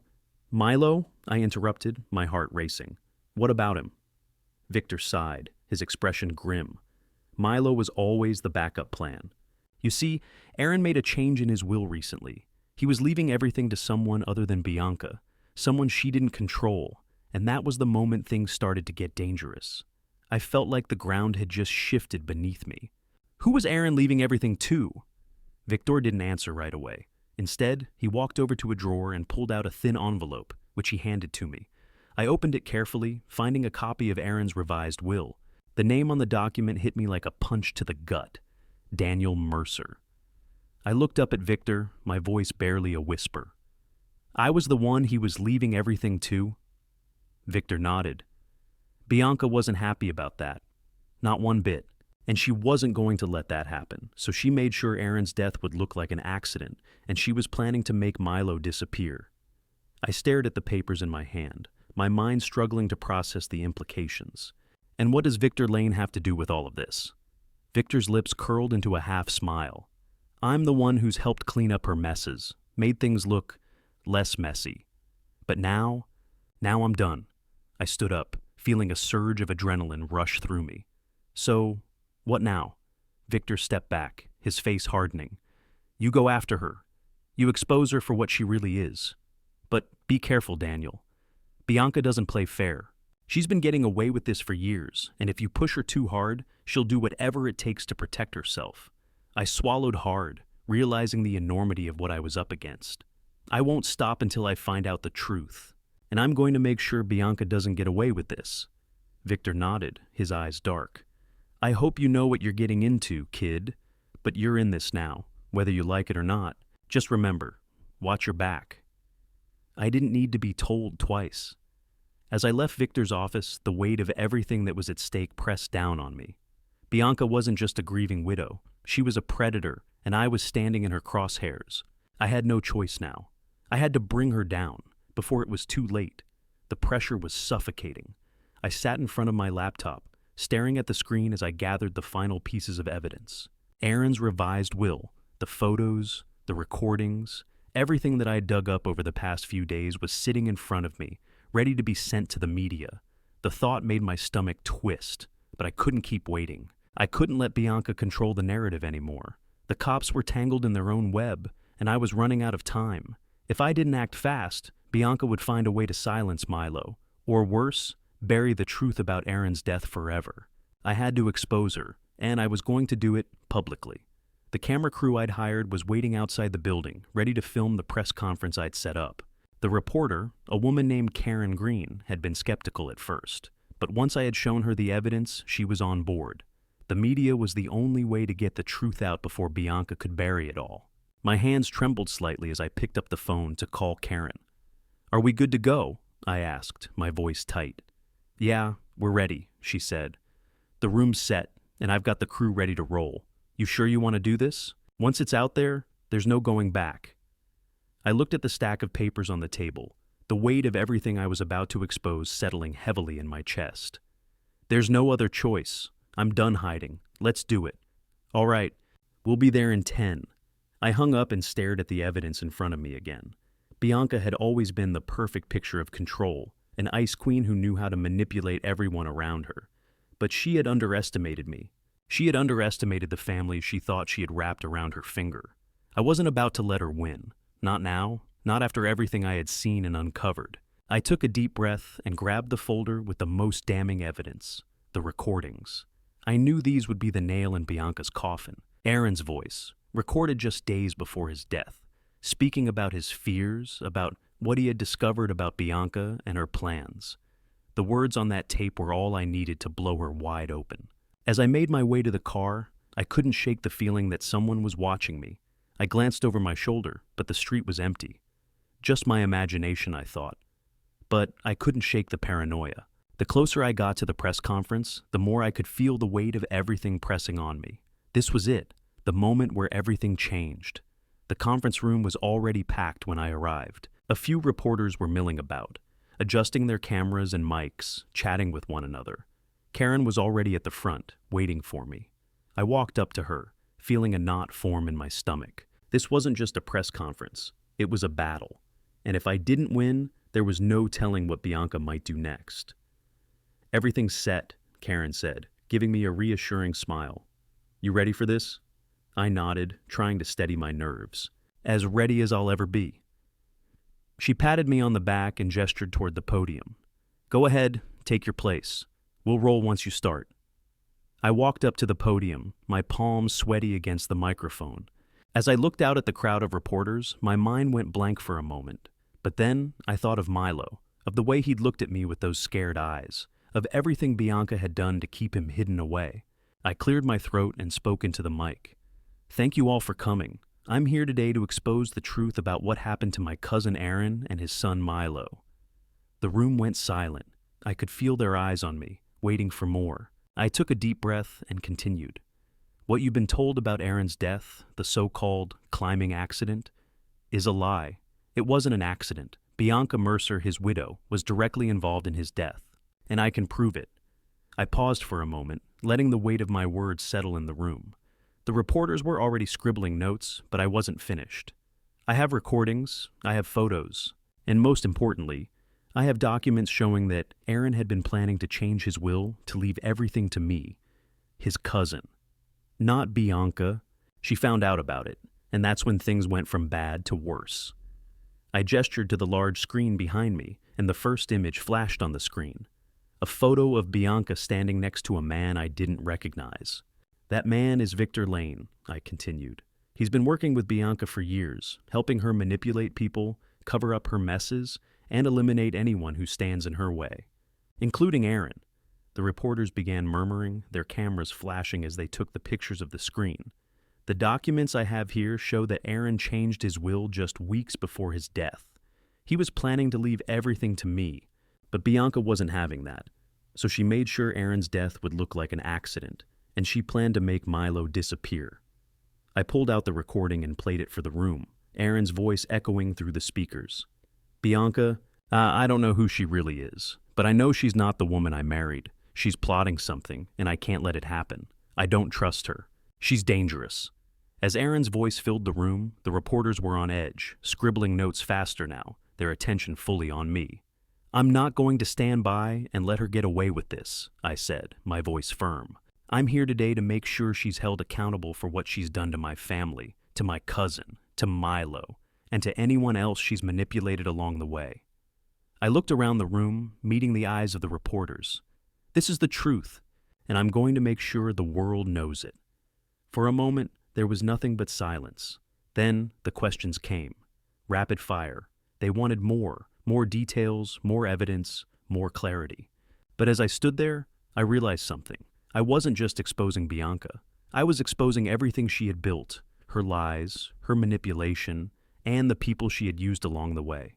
A: I interrupted, my heart racing. What about him? Victor sighed, his expression grim. Milo was always the backup plan. You see, Aaron made a change in his will recently. He was leaving everything to someone other than Bianca, someone she didn't control, and that was the moment things started to get dangerous. I felt like the ground had just shifted beneath me. Who was Aaron leaving everything to? Victor didn't answer right away. Instead, he walked over to a drawer and pulled out a thin envelope, which he handed to me. I opened it carefully, finding a copy of Aaron's revised will. The name on the document hit me like a punch to the gut. Daniel Mercer. I looked up at Victor, my voice barely a whisper. I was the one he was leaving everything to? Victor nodded. Bianca wasn't happy about that. Not one bit. And she wasn't going to let that happen, so she made sure Aaron's death would look like an accident, and she was planning to make Milo disappear. I stared at the papers in my hand, my mind struggling to process the implications. And what does Victor Lane have to do with all of this? Victor's lips curled into a half smile. I'm the one who's helped clean up her messes, made things look less messy. But now I'm done. I stood up, feeling a surge of adrenaline rush through me. So, what now? Victor stepped back, his face hardening. You go after her. You expose her for what she really is. But be careful, Daniel. Bianca doesn't play fair. She's been getting away with this for years, and if you push her too hard, she'll do whatever it takes to protect herself. I swallowed hard, realizing the enormity of what I was up against. I won't stop until I find out the truth, and I'm going to make sure Bianca doesn't get away with this. Victor nodded, his eyes dark. I hope you know what you're getting into, kid, but you're in this now, whether you like it or not. Just remember, watch your back. I didn't need to be told twice. As I left Victor's office, the weight of everything that was at stake pressed down on me. Bianca wasn't just a grieving widow. She was a predator, and I was standing in her crosshairs. I had no choice now. I had to bring her down, before it was too late. The pressure was suffocating. I sat in front of my laptop, staring at the screen as I gathered the final pieces of evidence. Aaron's revised will, the photos, the recordings, everything that I had dug up over the past few days was sitting in front of me, ready to be sent to the media. The thought made my stomach twist, but I couldn't keep waiting. I couldn't let Bianca control the narrative anymore. The cops were tangled in their own web, and I was running out of time. If I didn't act fast, Bianca would find a way to silence Milo, or worse, bury the truth about Aaron's death forever. I had to expose her, and I was going to do it publicly. The camera crew I'd hired was waiting outside the building, ready to film the press conference I'd set up. The reporter, a woman named Karen Green, had been skeptical at first, but once I had shown her the evidence, she was on board. The media was the only way to get the truth out before Bianca could bury it all. My hands trembled slightly as I picked up the phone to call Karen. "Are we good to go?" I asked, my voice tight. "Yeah, we're ready," she said. "The room's set, and I've got the crew ready to roll. You sure you want to do this? Once it's out there, there's no going back." I looked at the stack of papers on the table, the weight of everything I was about to expose settling heavily in my chest. "There's no other choice. I'm done hiding. Let's do it." "All right, we'll be there in 10. I hung up and stared at the evidence in front of me again. Bianca had always been the perfect picture of control, an ice queen who knew how to manipulate everyone around her. But she had underestimated me. She had underestimated the family she thought she had wrapped around her finger. I wasn't about to let her win. Not now, not after everything I had seen and uncovered. I took a deep breath and grabbed the folder with the most damning evidence, the recordings. I knew these would be the nail in Bianca's coffin. Aaron's voice, recorded just days before his death, speaking about his fears, about what he had discovered about Bianca and her plans. The words on that tape were all I needed to blow her wide open. As I made my way to the car, I couldn't shake the feeling that someone was watching me. I glanced over my shoulder, but the street was empty. Just my imagination, I thought. But I couldn't shake the paranoia. The closer I got to the press conference, the more I could feel the weight of everything pressing on me. This was it, the moment where everything changed. The conference room was already packed when I arrived. A few reporters were milling about, adjusting their cameras and mics, chatting with one another. Karen was already at the front, waiting for me. I walked up to her, feeling a knot form in my stomach. This wasn't just a press conference. It was a battle. And if I didn't win, there was no telling what Bianca might do next. "Everything's set," Karen said, giving me a reassuring smile. "You ready for this?" I nodded, trying to steady my nerves. "As ready as I'll ever be." She patted me on the back and gestured toward the podium. "Go ahead, take your place. We'll roll once you start." I walked up to the podium, my palms sweaty against the microphone. As I looked out at the crowd of reporters, my mind went blank for a moment. But then I thought of Milo, of the way he'd looked at me with those scared eyes, of everything Bianca had done to keep him hidden away. I cleared my throat and spoke into the mic. "Thank you all for coming. I'm here today to expose the truth about what happened to my cousin Aaron and his son Milo." The room went silent. I could feel their eyes on me, waiting for more. I took a deep breath and continued. "What you've been told about Aaron's death, the so-called climbing accident, is a lie. It wasn't an accident. Bianca Mercer, his widow, was directly involved in his death, and I can prove it." I paused for a moment, letting the weight of my words settle in the room. The reporters were already scribbling notes, but I wasn't finished. "I have recordings, I have photos, and most importantly, I have documents showing that Aaron had been planning to change his will to leave everything to me, his cousin. Not Bianca. She found out about it, and that's when things went from bad to worse." I gestured to the large screen behind me, and the first image flashed on the screen. A photo of Bianca standing next to a man I didn't recognize. "That man is Victor Lane," I continued. "He's been working with Bianca for years, helping her manipulate people, cover up her messes, and eliminate anyone who stands in her way, including Aaron." The reporters began murmuring, their cameras flashing as they took the pictures of the screen. "The documents I have here show that Aaron changed his will just weeks before his death. He was planning to leave everything to me, but Bianca wasn't having that. So she made sure Aaron's death would look like an accident, and she planned to make Milo disappear." I pulled out the recording and played it for the room, Aaron's voice echoing through the speakers. "Bianca, I don't know who she really is, but I know she's not the woman I married. She's plotting something, and I can't let it happen. I don't trust her. She's dangerous." As Aaron's voice filled the room, the reporters were on edge, scribbling notes faster now, their attention fully on me. "I'm not going to stand by and let her get away with this," I said, my voice firm. "I'm here today to make sure she's held accountable for what she's done to my family, to my cousin, to Milo, and to anyone else she's manipulated along the way." I looked around the room, meeting the eyes of the reporters. This is the truth, and I'm going to make sure the world knows it. For a moment, there was nothing but silence. Then the questions came. Rapid fire. They wanted more details, more evidence, more clarity. But as I stood there, I realized something. I wasn't just exposing Bianca. I was exposing everything she had built, her lies, her manipulation, and the people she had used along the way.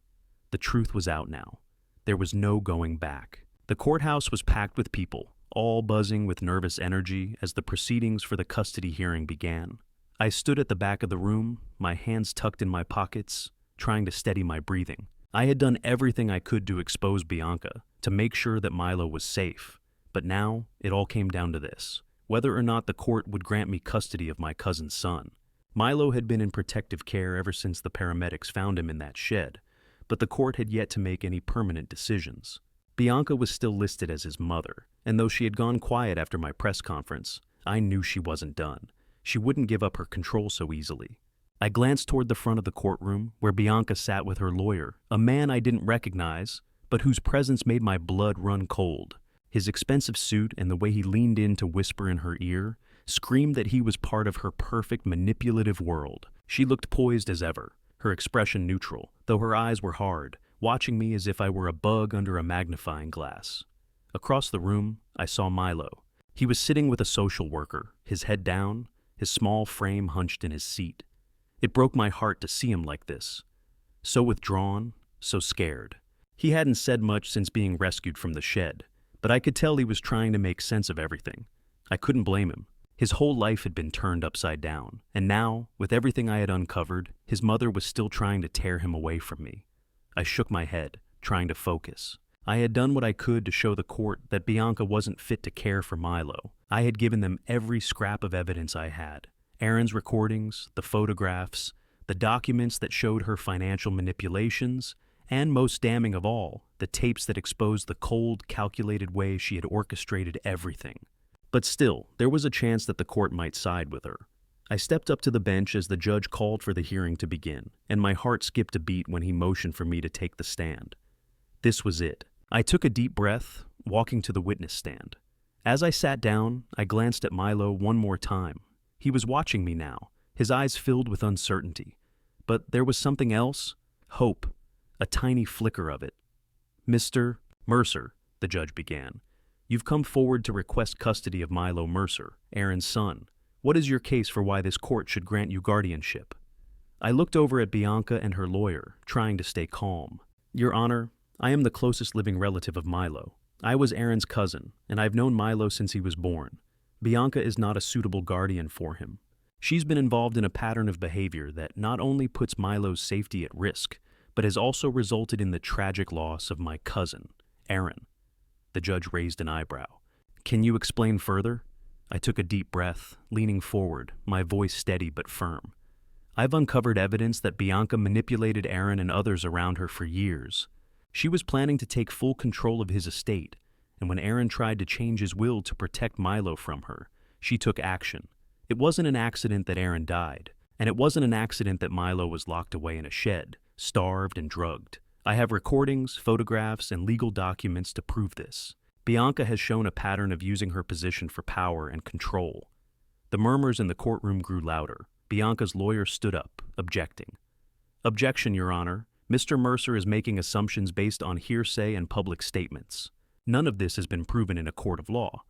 A: The truth was out now. There was no going back. The courthouse was packed with people, all buzzing with nervous energy as the proceedings for the custody hearing began. I stood at the back of the room, my hands tucked in my pockets, trying to steady my breathing. I had done everything I could to expose Bianca, to make sure that Milo was safe. But now, it all came down to this: whether or not the court would grant me custody of my cousin's son. Milo had been in protective care ever since the paramedics found him in that shed, but the court had yet to make any permanent decisions. Bianca was still listed as his mother, and though she had gone quiet after my press conference, I knew she wasn't done. She wouldn't give up her control so easily. I glanced toward the front of the courtroom, where Bianca sat with her lawyer, a man I didn't recognize, but whose presence made my blood run cold. His expensive suit and the way he leaned in to whisper in her ear screamed that he was part of her perfect manipulative world. She looked poised as ever, her expression neutral, though her eyes were hard, watching me as if I were a bug under a magnifying glass. Across the room, I saw Milo. He was sitting with a social worker, his head down, his small frame hunched in his seat. It broke my heart to see him like this. So withdrawn, so scared. He hadn't said much since being rescued from the shed, but I could tell he was trying to make sense of everything. I couldn't blame him. His whole life had been turned upside down, and now, with everything I had uncovered, his mother was still trying to tear him away from me. I shook my head, trying to focus. I had done what I could to show the court that Bianca wasn't fit to care for Milo. I had given them every scrap of evidence I had. Aaron's recordings, the photographs, the documents that showed her financial manipulations, and most damning of all, the tapes that exposed the cold, calculated way she had orchestrated everything. But still, there was a chance that the court might side with her. I stepped up to the bench as the judge called for the hearing to begin, and my heart skipped a beat when he motioned for me to take the stand. This was it. I took a deep breath, walking to the witness stand. As I sat down, I glanced at Milo one more time. He was watching me now, his eyes filled with uncertainty. But there was something else, hope, a tiny flicker of it. "Mr. Mercer," the judge began, "you've come forward to request custody of Milo Mercer, Aaron's son. What is your case for why this court should grant you guardianship?" I looked over at Bianca and her lawyer, trying to stay calm. "Your Honor, I am the closest living relative of Milo. I was Aaron's cousin, and I've known Milo since he was born. Bianca is not a suitable guardian for him. She's been involved in a pattern of behavior that not only puts Milo's safety at risk, but has also resulted in the tragic loss of my cousin, Aaron." The judge raised an eyebrow. "Can you explain further?" I took a deep breath, leaning forward, my voice steady but firm. "I've uncovered evidence that Bianca manipulated Aaron and others around her for years. She was planning to take full control of his estate, and when Aaron tried to change his will to protect Milo from her, she took action. It wasn't an accident that Aaron died, and it wasn't an accident that Milo was locked away in a shed, starved and drugged. I have recordings, photographs, and legal documents to prove this. Bianca has shown a pattern of using her position for power and control." The murmurs in the courtroom grew louder. Bianca's lawyer stood up, objecting. "Objection, Your Honor. Mr. Mercer is making assumptions based on hearsay and public statements. None of this has been proven in a court of law."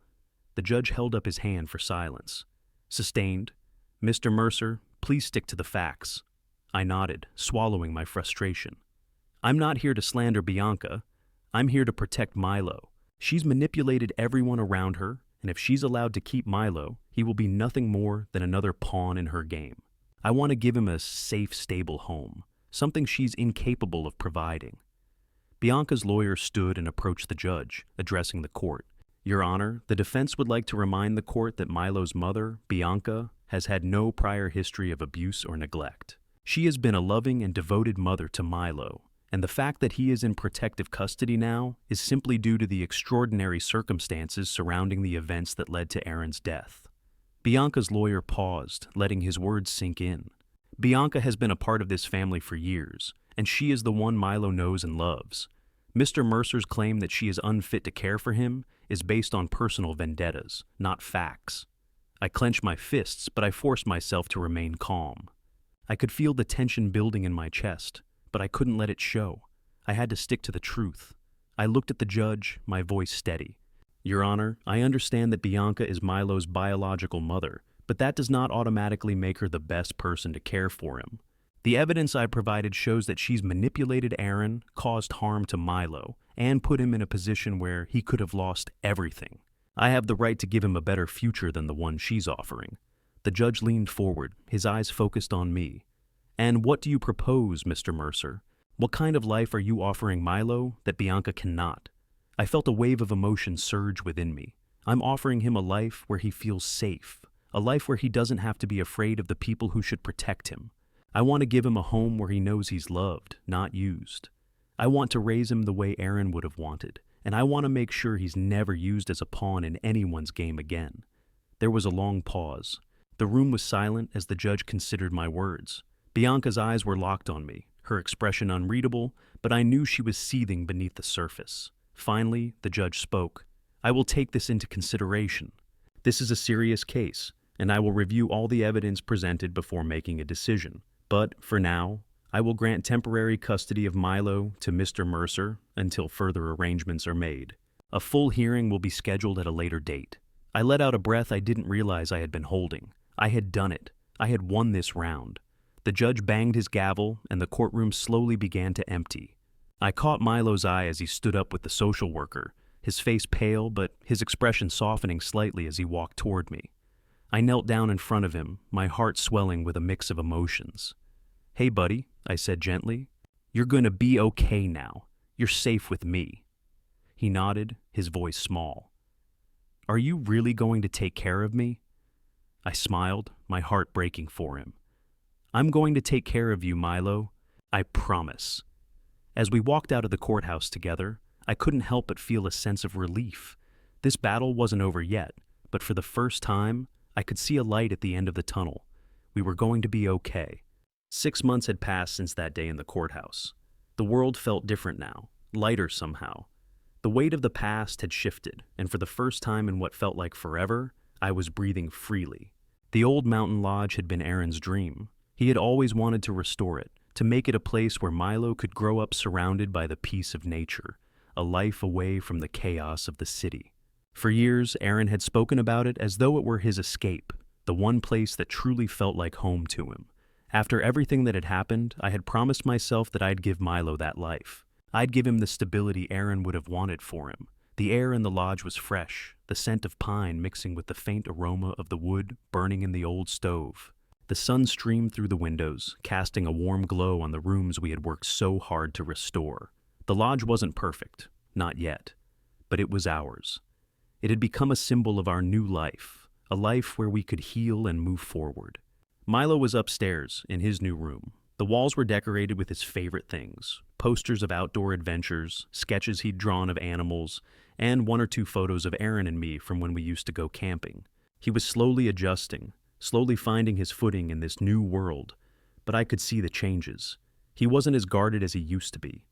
A: The judge held up his hand for silence. Sustained. "Mr. Mercer, please stick to the facts." I nodded, swallowing my frustration. "I'm not here to slander Bianca. I'm here to protect Milo. She's manipulated everyone around her, and if she's allowed to keep Milo, he will be nothing more than another pawn in her game. I want to give him a safe, stable home, something she's incapable of providing." Bianca's lawyer stood and approached the judge, addressing the court. "Your Honor, the defense would like to remind the court that Milo's mother, Bianca, has had no prior history of abuse or neglect. She has been a loving and devoted mother to Milo, and the fact that he is in protective custody now is simply due to the extraordinary circumstances surrounding the events that led to Aaron's death. Bianca's lawyer paused, letting his words sink in. Bianca has been a part of this family for years, and she is the one Milo knows and loves. Mr. Mercer's claim that she is unfit to care for him is based on personal vendettas, not facts. I clenched my fists, but I forced myself to remain calm. I could feel the tension building in my chest, but I couldn't let it show. I had to stick to the truth. I looked at the judge, my voice steady. Your Honor, I understand that Bianca is Milo's biological mother, but that does not automatically make her the best person to care for him. The evidence I provided shows that she's manipulated Aaron, caused harm to Milo, and put him in a position where he could have lost everything. I have the right to give him a better future than the one she's offering. The judge leaned forward, his eyes focused on me. And what do you propose, Mr. Mercer? What kind of life are you offering Milo that Bianca cannot? I felt a wave of emotion surge within me. I'm offering him a life where he feels safe, a life where he doesn't have to be afraid of the people who should protect him. I want to give him a home where he knows he's loved, not used. I want to raise him the way Aaron would have wanted, and I want to make sure he's never used as a pawn in anyone's game again. There was a long pause. The room was silent as the judge considered my words. Bianca's eyes were locked on me, her expression unreadable, but I knew she was seething beneath the surface. Finally, the judge spoke. I will take this into consideration. This is a serious case, and I will review all the evidence presented before making a decision. But, for now, I will grant temporary custody of Milo to Mr. Mercer until further arrangements are made. A full hearing will be scheduled at a later date. I let out a breath I didn't realize I had been holding. I had done it. I had won this round. The judge banged his gavel, and the courtroom slowly began to empty. I caught Milo's eye as he stood up with the social worker, his face pale but his expression softening slightly as he walked toward me. I knelt down in front of him, my heart swelling with a mix of emotions. Hey, buddy, I said gently. You're going to be okay now. You're safe with me. He nodded, his voice small. Are you really going to take care of me? I smiled, my heart breaking for him. I'm going to take care of you, Milo. I promise. As we walked out of the courthouse together, I couldn't help but feel a sense of relief. This battle wasn't over yet, but for the first time, I could see a light at the end of the tunnel. We were going to be okay. 6 months had passed since that day in the courthouse. The world felt different now, lighter somehow. The weight of the past had shifted, and for the first time in what felt like forever, I was breathing freely. The old mountain lodge had been Aaron's dream. He had always wanted to restore it, to make it a place where Milo could grow up surrounded by the peace of nature, a life away from the chaos of the city. For years, Aaron had spoken about it as though it were his escape, the one place that truly felt like home to him. After everything that had happened, I had promised myself that I'd give Milo that life. I'd give him the stability Aaron would have wanted for him. The air in the lodge was fresh, the scent of pine mixing with the faint aroma of the wood burning in the old stove. The sun streamed through the windows, casting a warm glow on the rooms we had worked so hard to restore. The lodge wasn't perfect, not yet, but it was ours. It had become a symbol of our new life, a life where we could heal and move forward. Milo was upstairs, in his new room. The walls were decorated with his favorite things, posters of outdoor adventures, sketches he'd drawn of animals, and 1 or 2 photos of Aaron and me from when we used to go camping. He was slowly adjusting, slowly finding his footing in this new world, but I could see the changes. He wasn't as guarded as he used to be.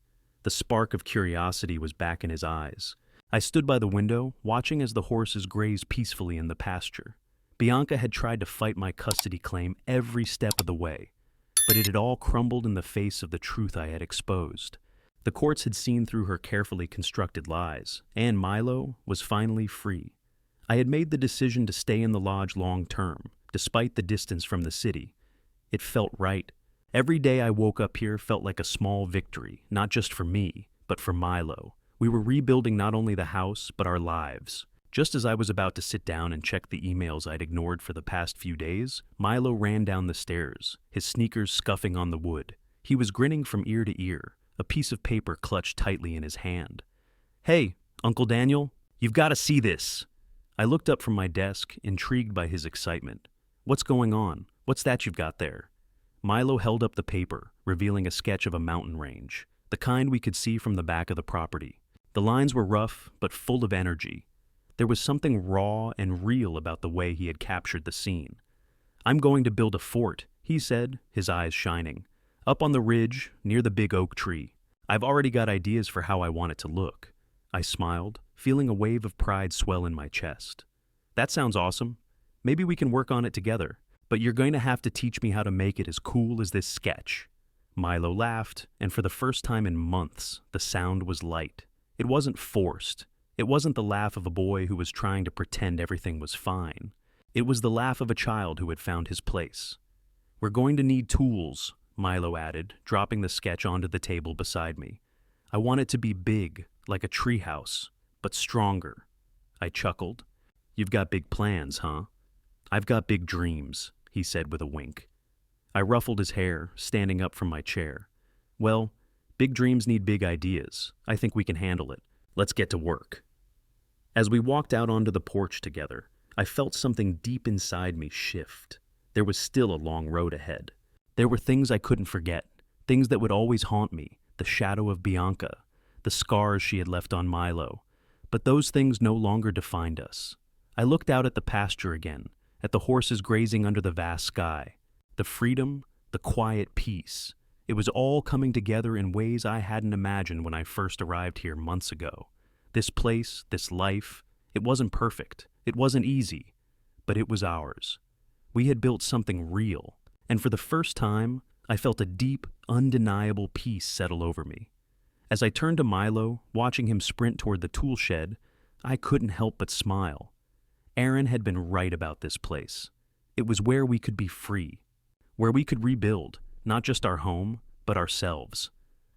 A: The spark of curiosity was back in his eyes. I stood by the window, watching as the horses grazed peacefully in the pasture. Bianca had tried to fight my custody claim every step of the way, but it had all crumbled in the face of the truth I had exposed. The courts had seen through her carefully constructed lies, and Milo was finally free. I had made the decision to stay in the lodge long term, despite the distance from the city. It felt right. Every day I woke up here felt like a small victory, not just for me, but for Milo. We were rebuilding not only the house, but our lives. Just as I was about to sit down and check the emails I'd ignored for the past few days, Milo ran down the stairs, his sneakers scuffing on the wood. He was grinning from ear to ear, a piece of paper clutched tightly in his hand. Hey, Uncle Daniel, you've got to see this. I looked up from my desk, intrigued by his excitement. What's going on? What's that you've got there? Milo held up the paper, revealing a sketch of a mountain range. the kind we could see from the back of the property. The lines were rough, but full of energy. There was something raw and real about the way he had captured the scene. "I'm going to build a fort," he said, his eyes shining, "up on the ridge near the big oak tree. I've already got ideas for how I want it to look." I smiled, feeling a wave of pride swell in my chest. "That sounds awesome. Maybe we can work on it together, but you're going to have to teach me how to make it as cool as this sketch." Milo laughed, and for the first time in months, the sound was light. It wasn't forced. It wasn't the laugh of a boy who was trying to pretend everything was fine. It was the laugh of a child who had found his place. "We're going to need tools," Milo added, dropping the sketch onto the table beside me. "I want it to be big, like a treehouse, but stronger." I chuckled. "You've got big plans, huh?" "I've got big dreams," he said with a wink. I ruffled his hair, standing up from my chair. "Well, big dreams need big ideas. I think we can handle it. Let's get to work." As we walked out onto the porch together, I felt something deep inside me shift. There was still a long road ahead. There were things I couldn't forget, things that would always haunt me, the shadow of Bianca, the scars she had left on Milo. But those things no longer defined us. I looked out at the pasture again, at the horses grazing under the vast sky. The freedom, the quiet peace. It was all coming together in ways I hadn't imagined when I first arrived here months ago. This place, this life, it wasn't perfect. It wasn't easy, but it was ours. We had built something real, and for the first time, I felt a deep, undeniable peace settle over me. As I turned to Milo, watching him sprint toward the tool shed, I couldn't help but smile. Aaron had been right about this place. It was where we could be free, where we could rebuild, not just our home, but ourselves.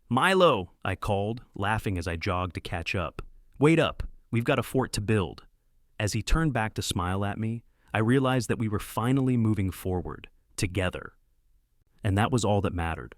A: "Milo," I called, laughing as I jogged to catch up. "Wait up, we've got a fort to build." As he turned back to smile at me, I realized that we were finally moving forward, together. And that was all that mattered.